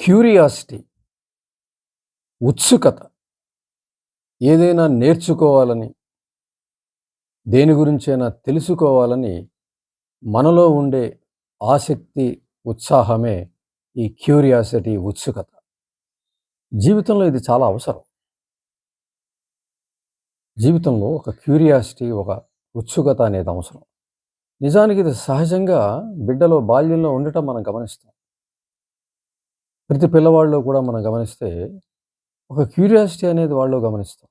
Curiosity, ఉత్సుకత, ఏదైనా నేర్చుకోవాలని, దేని గురించైనా తెలుసుకోవాలని మనలో ఉండే ఆసక్తి, ఉత్సాహమే ఈ క్యూరియాసిటీ, ఉత్సుకత. జీవితంలో ఇది చాలా అవసరం. జీవితంలో ఒక క్యూరియాసిటీ, ఒక ఉత్సుకత అనేది అవసరం. నిజానికి ఇది సహజంగా బిడ్డలో బాల్యంలో ఉండటం మనం గమనిస్తాం. ప్రతి పిల్లవాడిలో కూడా మనం గమనిస్తే ఒక క్యూరియాసిటీ అనేది వాళ్ళలో గమనిస్తాం.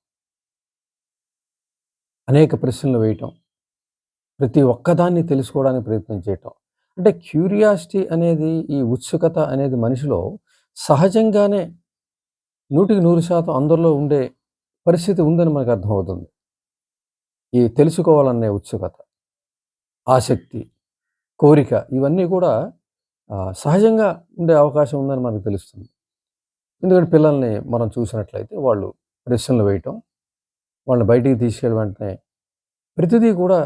అనేక ప్రశ్నలు వేయటం, ప్రతి ఒక్కదాన్ని తెలుసుకోవడానికి ప్రయత్నం చేయటం. అంటే క్యూరియాసిటీ అనేది, ఈ ఉత్సుకత అనేది మనిషిలో సహజంగానే 100% అందరిలో ఉండే పరిస్థితి ఉందని మనకు అర్థమవుతుంది. ఈ తెలుసుకోవాలనే ఉత్సుకత, ఆసక్తి, కోరిక ఇవన్నీ కూడా సహజంగా ఉండే అవకాశం ఉందని మనకు తెలుస్తుంది. ఎందుకంటే పిల్లల్ని మనం చూసినట్లయితే వాళ్ళు ప్రశ్నలు వేయటం, వాళ్ళని బయటికి తీసుకెళ్ళి వెంటనే ప్రతిదీ కూడా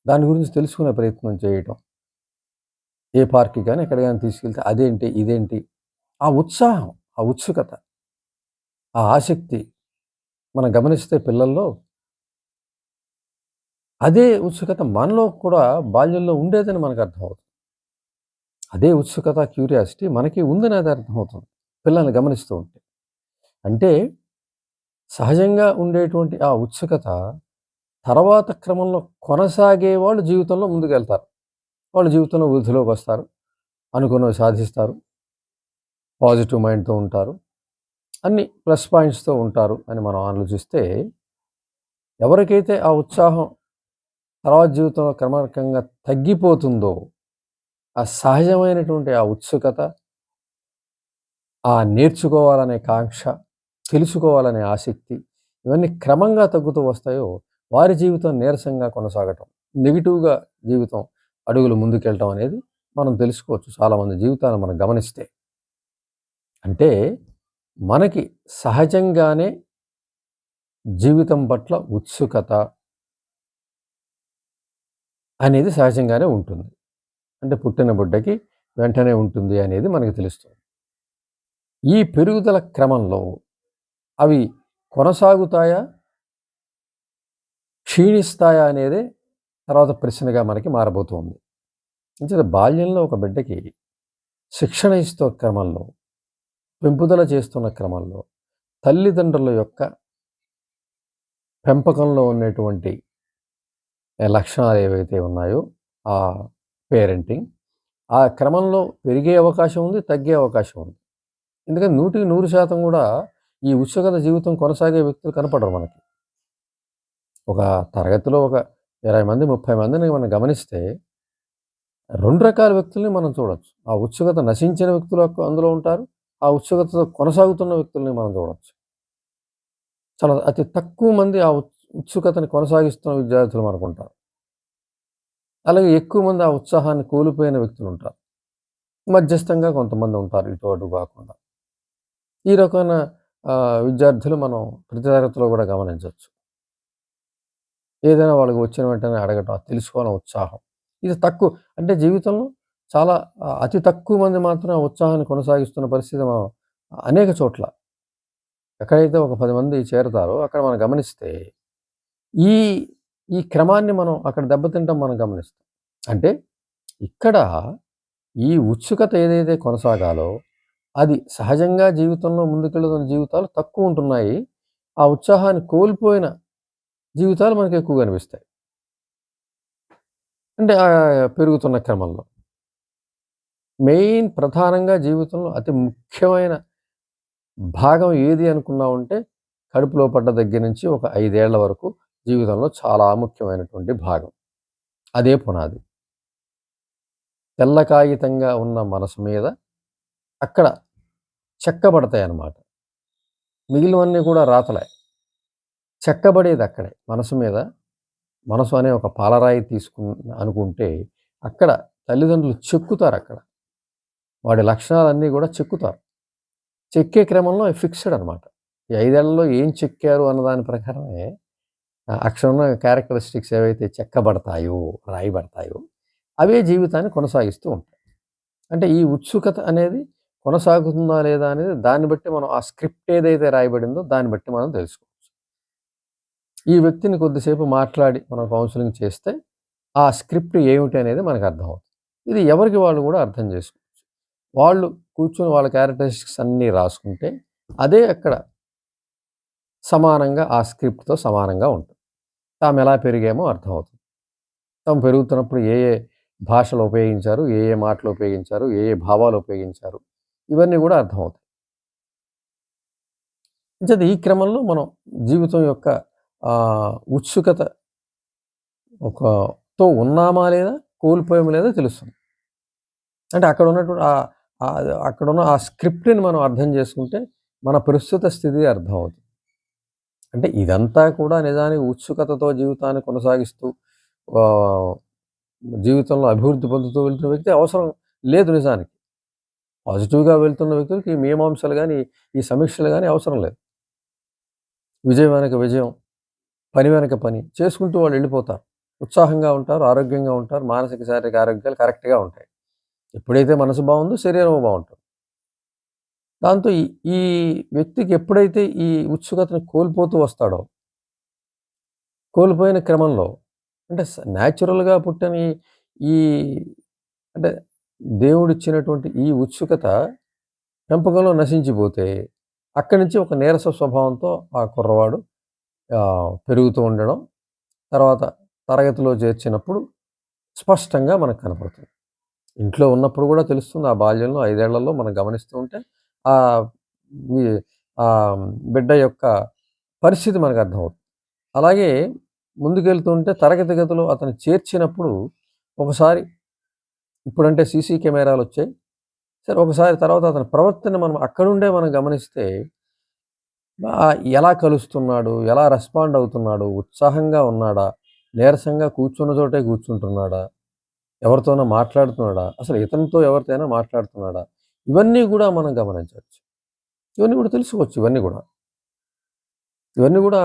దాని గురించి తెలుసుకునే ప్రయత్నం చేయటం. ఏ పార్క్‌కి గాని, ఎక్కడికి గాని తీసుకెళ్తే అదేంటి? ఇదేంటి? ఆ ఉత్సాహం, ఆ ఉత్సుకత, ఆ ఆసక్తి మనం గమనిస్తే పిల్లల్లో అదే ఉత్సుకత మనలో కూడా బాల్యంలో ఉండేదని మనకు అర్థమవుతుంది. అదే ఉత్సుకత, క్యూరియాసిటీ మనకి ఉందని అది అర్థమవుతుంది పిల్లల్ని గమనిస్తూ ఉంటే. అంటే సహజంగా ఉండేటువంటి ఆ ఉత్సుకత తర్వాత క్రమంలో కొనసాగే వాళ్ళు జీవితంలో ముందుకెళ్తారు. వాళ్ళు జీవితంలో వృద్ధిలోకొస్తారు. అనుకున్నవి సాధిస్తారు. పాజిటివ్ మైండ్‌తో ఉంటారు. అన్ని ప్లస్ పాయింట్స్‌తో ఉంటారు అని మనం ఆలోచిస్తే, ఎవరికైతే ఆ ఉత్సాహం తర్వాత జీవితంలో క్రమార్కంగా తగ్గిపోతుందో, ఆ సహజమైనటువంటి ఆ ఉత్సుకత, ఆ నేర్చుకోవాలనే కాంక్ష, తెలుసుకోవాలనే ఆసక్తి, ఇవన్నీ క్రమంగా తగ్గుతూ వస్తాయో, వారి జీవితం నీరసంగా కొనసాగటం, నెగెటివ్‌గా జీవితం అడుగులు ముందుకెళ్ళటం అనేది మనం తెలుసుకోవచ్చు చాలామంది జీవితాలను మనం గమనిస్తే. అంటే మనకి సహజంగానే జీవితం పట్ల ఉత్సుకత అనేది సహజంగానే ఉంటుంది. అంటే పుట్టిన బిడ్డకి వెంటనే ఉంటుంది అనేది మనకు తెలుస్తుంది. ఈ పెరుగుదల క్రమంలో అవి కొనసాగుతాయా? క్షీణిస్తాయా? అనేదే తర్వాత ప్రశ్నగా మనకి మారబోతుంది. అంచేత బాల్యంలో ఒక బిడ్డకి శిక్షణ ఇస్తున్న క్రమంలో, పెంపుదల చేస్తున్న క్రమంలో తల్లిదండ్రుల యొక్క పెంపకంలో ఉన్నటువంటి లక్షణాలు ఏవైతే ఉన్నాయో ఆ పేరెంటింగ్, ఆ క్రమంలో పెరిగే అవకాశం ఉంది, తగ్గే అవకాశం ఉంది. ఎందుకంటే 100% కూడా ఈ ఉత్సుకత జీవితం కొనసాగే వ్యక్తులు కనపడరు మనకి. ఒక తరగతిలో ఒక 20 మంది, 30 మందిని మనం గమనిస్తే 2 రకాల వ్యక్తుల్ని మనం చూడొచ్చు. ఆ ఉత్సుకత నశించిన వ్యక్తులు అందులో ఉంటారు. ఆ ఉత్సుకతతో కొనసాగుతున్న వ్యక్తుల్ని మనం చూడొచ్చు. చాలా అతి తక్కువ మంది ఆ ఉత్సుకతని కొనసాగిస్తున్న విద్యార్థులు మనకుంటారు. అలాగే ఎక్కువ మంది ఆ ఉత్సాహాన్ని కోల్పోయిన వ్యక్తులుంటారు. మధ్యస్థంగా కొంతమంది ఉంటారు, ఇటు అటు కాకుండా. ఈ రకమైన విద్యార్థులు మనం ప్రతి తరగతిలో కూడా గమనించొచ్చు. ఏదైనా వాళ్ళకి వచ్చిన వెంటనే అడగటం, తెలుసుకోవాలని ఉత్సాహం. ఇది తక్కువ. అంటే జీవితంలో చాలా అతి తక్కువ మంది మాత్రమే ఆ ఉత్సాహాన్ని కొనసాగిస్తున్న పరిస్థితి మనం అనేక చోట్ల. ఎక్కడైతే ఒక 10 మంది చేరతారో అక్కడ మనం గమనిస్తే ఈ ఈ క్రమాన్ని మనం అక్కడ దెబ్బతింటం మనం గమనిస్తాం. అంటే ఇక్కడ ఈ ఉత్సుకత ఏదైతే కొనసాగాలో అది సహజంగా జీవితంలో ముందుకెళ్తున్న జీవితాలు తక్కువ ఉంటున్నాయి. ఆ ఉత్సాహాన్ని కోల్పోయిన జీవితాలు మనకు ఎక్కువ కనిపిస్తాయి. అంటే పెరుగుతున్న క్రమంలో. ప్రధానంగా జీవితంలో అతి ముఖ్యమైన భాగం ఏది అనుకున్నామంటే, కడుపులో పడ్డ దగ్గర నుంచి ఒక 5 ఏళ్ల వరకు జీవితంలో చాలా ముఖ్యమైనటువంటి భాగం. అదే పునాది. తెల్ల కాగితంగా ఉన్న మనసు మీద అక్కడ చెక్కబడతాయన్నమాట. మిగిలినవన్నీ కూడా రాతలే. చెక్కబడేది అక్కడే. మనసు మీద, మనసు అనే ఒక పాలరాయి అనుకుంటే అక్కడ తల్లిదండ్రులు చెక్కుతారక్కడ. వాడి లక్షణాలన్నీ కూడా చెక్కుతారు. చెక్కే క్రమంలో ఫిక్స్‌డ్ అనమాట. ఈ 5 ఏళ్లలో ఏం చెక్కారు అన్న దాని ప్రకారమే అక్కడ ఉన్న క్యారెక్టరిస్టిక్స్ ఏవైతే చెక్కబడతాయో, రాయబడతాయో అవే జీవితాన్ని కొనసాగిస్తూ ఉంటాయి. అంటే ఈ ఉత్సుకత అనేది కొనసాగుతుందా లేదా అనేది దాన్ని బట్టి మనం ఆ స్క్రిప్ట్ ఏదైతే రాయబడిందో దాన్ని బట్టి మనం తెలుసుకోవచ్చు. ఈ వ్యక్తిని కొద్దిసేపు మాట్లాడి మనం కౌన్సిలింగ్ చేస్తే ఆ స్క్రిప్ట్ ఏమిటి అనేది మనకు అర్థమవుతుంది. ఇది ఎవరికి వాళ్ళు కూడా అర్థం చేసుకోవచ్చు. వాళ్ళు కూర్చొని వాళ్ళ క్యారెక్టరిస్టిక్స్ అన్నీ రాసుకుంటే అదే అక్కడ సమానంగా ఆ స్క్రిప్ట్‌తో సమానంగా ఉంటుంది. తాము ఎలా పెరిగామో అర్థమవుతుంది. తాము పెరుగుతున్నప్పుడు ఏ ఏ భాషలు ఉపయోగించారు, ఏ ఏ మాటలు ఉపయోగించారు, ఏ ఏ భావాలు ఉపయోగించారు, ఇవన్నీ కూడా అర్థమవుతాయి. అంచేత ఈ క్రమంలో మనం జీవితం యొక్క ఉత్సుకత తో ఉన్నామా లేదా, కోల్పోయామా లేదా తెలుస్తుంది. అంటే అక్కడ ఉన్నటువంటి అక్కడున్న ఆ స్క్రిప్ట్‌ని మనం అర్థం చేసుకుంటే మన ప్రస్తుత స్థితి అర్థమవుతుంది. అంటే ఇదంతా కూడా నిజానికి ఉత్సుకతతో జీవితాన్ని కొనసాగిస్తూ ఆహ్, జీవితంలో అభివృద్ధి పొందుతూ వెళ్తున్న వ్యక్తి అవసరం లేదు నిజానికి. పాజిటివ్‌గా వెళ్తున్న వ్యక్తులకి ఈ మీమాంసలు గాని, ఈ సమీక్షలు గాని అవసరం లేదు. విజయం వెనక విజయం, పని వెనక పని చేసుకుంటూ వాళ్ళు వెళ్ళిపోతారు. ఉత్సాహంగా ఉంటారు, ఆరోగ్యంగా ఉంటారు, మానసిక, శారీరక ఆరోగ్యాలు కరెక్ట్‌గా ఉంటాయి. ఎప్పుడైతే మనసు బావుందో శరీరము బావుంటుంది. దాంతో ఈ ఈ వ్యక్తికి ఎప్పుడైతే ఈ ఉత్సుకతను కోల్పోతూ వస్తాడో, కోల్పోయిన క్రమంలో అంటే నేచురల్‌గా పుట్టిన ఈ ఈ అంటే దేవుడిచ్చినటువంటి ఈ ఉత్సుకత పెంపకంలో నశించిపోతే, అక్కడి నుంచి ఒక నీరస స్వభావంతో ఆ కుర్రవాడు పెరుగుతూ ఉండడం, తర్వాత తరగతిలో చేర్చినప్పుడు స్పష్టంగా మనకు కనపడుతుంది. ఇంట్లో ఉన్నప్పుడు కూడా తెలుస్తుంది. ఆ బాల్యంలో 5 ఏళ్లలో మనం గమనిస్తూ ఉంటే ఆహ్, ఈ బిడ్డ యొక్క పరిస్థితి మనకు అర్థమవుతుంది. అలాగే ముందుకెళ్తూ ఉంటే తరగతి గదిలో అతను చేర్చినప్పుడు ఒకసారి ఇప్పుడంటే సీసీ కెమెరాలొచ్చాయి. సరే ఒకసారి తర్వాత అతని ప్రవర్తన మనం అక్కడుండే మనం గమనిస్తే ఎలా కలుస్తున్నాడు? ఎలా రెస్పాండ్ అవుతున్నాడు? ఉత్సాహంగా ఉన్నాడా? నీరసంగా కూర్చున్న చోటే కూర్చుంటున్నాడా? ఎవరితోనో మాట్లాడుతున్నాడా? అసలు ఇతనితో ఎవరితోనైనా మాట్లాడుతున్నాడా? ఇవన్నీ గూడా మనం గమనించొచ్చు. ఇవన్నీ గూడా తెలుసుకోవచ్చు ఇవన్నీ గూడా. ఇవన్నీ గూడా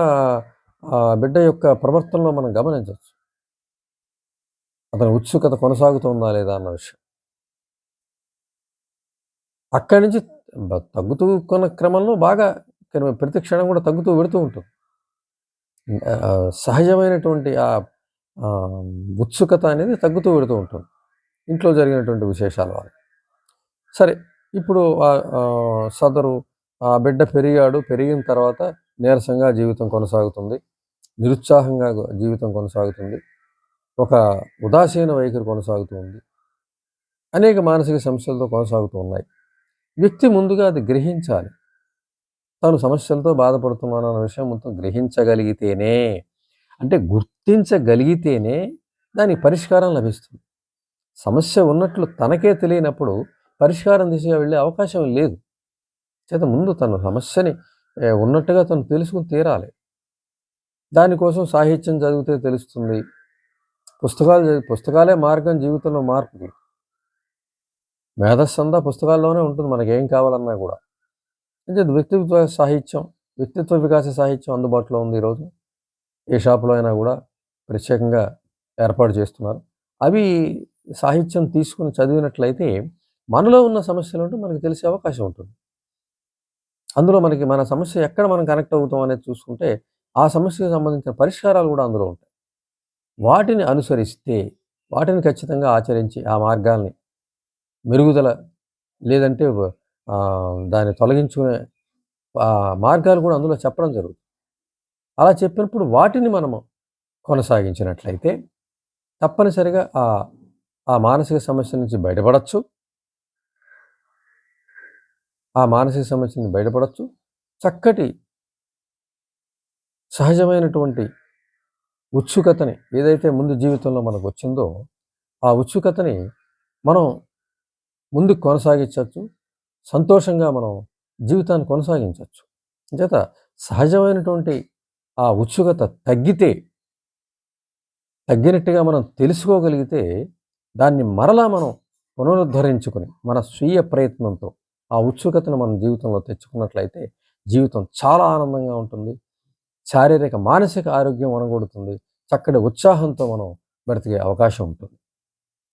బిడ్డ యొక్క ప్రవర్తనలో మనం గమనించొచ్చు. అతని ఉత్సుకత కొనసాగుతుందా లేదా అన్న విషయం. అక్కడి నుంచి తగ్గుతూ కొన్న క్రమంలో బాగా ప్రతి క్షణం గూడా తగ్గుతూ వెడుతూ ఉంటుంది. సహజమైనటువంటి ఆహ్, ఉత్సుకత అనేది తగ్గుతూ వెడుతూ ఉంటుంది. ఇంట్లో జరిగినటువంటి విశేషాల వల్ల. సరే ఇప్పుడు సదరు బిడ్డ పెరిగాడు. పెరిగిన తర్వాత నీరసంగా జీవితం కొనసాగుతుంది. నిరుత్సాహంగా జీవితం కొనసాగుతుంది. ఒక ఉదాసీన వైఖరి కొనసాగుతూ ఉంది. అనేక మానసిక సమస్యలతో కొనసాగుతూ ఉన్నాయి. వ్యక్తి ముందుగా అది గ్రహించాలి. తాను సమస్యలతో బాధపడుతున్నానన్న విషయం మొత్తం గ్రహించగలిగితేనే, అంటే గుర్తించగలిగితేనే దానికి పరిష్కారం లభిస్తుంది. సమస్య ఉన్నట్లు తనకే తెలియనప్పుడు పరిష్కారం దిశగా వెళ్ళే అవకాశం లేదు. చేత ముందు తను సమస్యని ఉన్నట్టుగా తను తెలుసుకొని తీరాలి. దానికోసం సాహిత్యం చదివితే తెలుస్తుంది. పుస్తకాలే మార్గం జీవితంలో మార్పుకి. మేధస్సంతా పుస్తకాల్లోనే ఉంటుంది మనకేం కావాలన్నా గూడా. అంచేత వ్యక్తిత్వ వికాస సాహిత్యం అందుబాటులో ఉంది ఈరోజు. ఏ షాప్‌లో అయినా గూడా ప్రత్యేకంగా ఏర్పాటు చేస్తున్నారు. అవి సాహిత్యం తీసుకొని చదివినట్లయితే మనలో ఉన్న సమస్యలేంటో మనకు తెలిసే అవకాశం ఉంటుంది. అందులో మనకి మన సమస్య ఎక్కడ మనం కనెక్ట్ అవుతాం అనేది చూసుకుంటే, ఆ సమస్యకు సంబంధించిన పరిష్కారాలు గూడా అందులో ఉంటాయి. వాటిని అనుసరిస్తే, వాటిని ఖచ్చితంగా ఆచరించి, ఆ మార్గాల్ని మెరుగుదల లేదంటే దాన్ని తొలగించుకునే మార్గాలు గూడా అందులో చెప్పడం జరుగుతుంది. అలా చెప్పినప్పుడు వాటిని మనము కొనసాగించినట్లయితే తప్పనిసరిగా ఆ మానసిక సమస్య నుంచి బయటపడొచ్చు. ఆ మానసిక సమస్య నుంచి బయటపడొచ్చు. చక్కటి సహజమైనటువంటి ఉత్సుకతని ఏదైతే ముందు జీవితంలో మనకొచ్చిందో, ఆ ఉత్సుకతని మనం ముందుకు కొనసాగించొచ్చు. సంతోషంగా మనం జీవితాన్ని కొనసాగించొచ్చు. అంచేత సహజమైనటువంటి ఆ ఉత్సుకత తగ్గినట్టుగా మనం తెలుసుకోగలిగితే, దాన్ని మరలా మనం పునరుద్ధరించుకొని, మన స్వీయ ప్రయత్నంతో ఆ ఉత్సుకతను మన జీవితంలో తెచ్చుకున్నట్లయితే, జీవితం చాలా ఆనందంగా ఉంటుంది. శారీరక, మానసిక ఆరోగ్యం ఒనగూడుతుంది. చక్కటి ఉత్సాహంతో మనం బ్రతికే అవకాశం ఉంటుంది.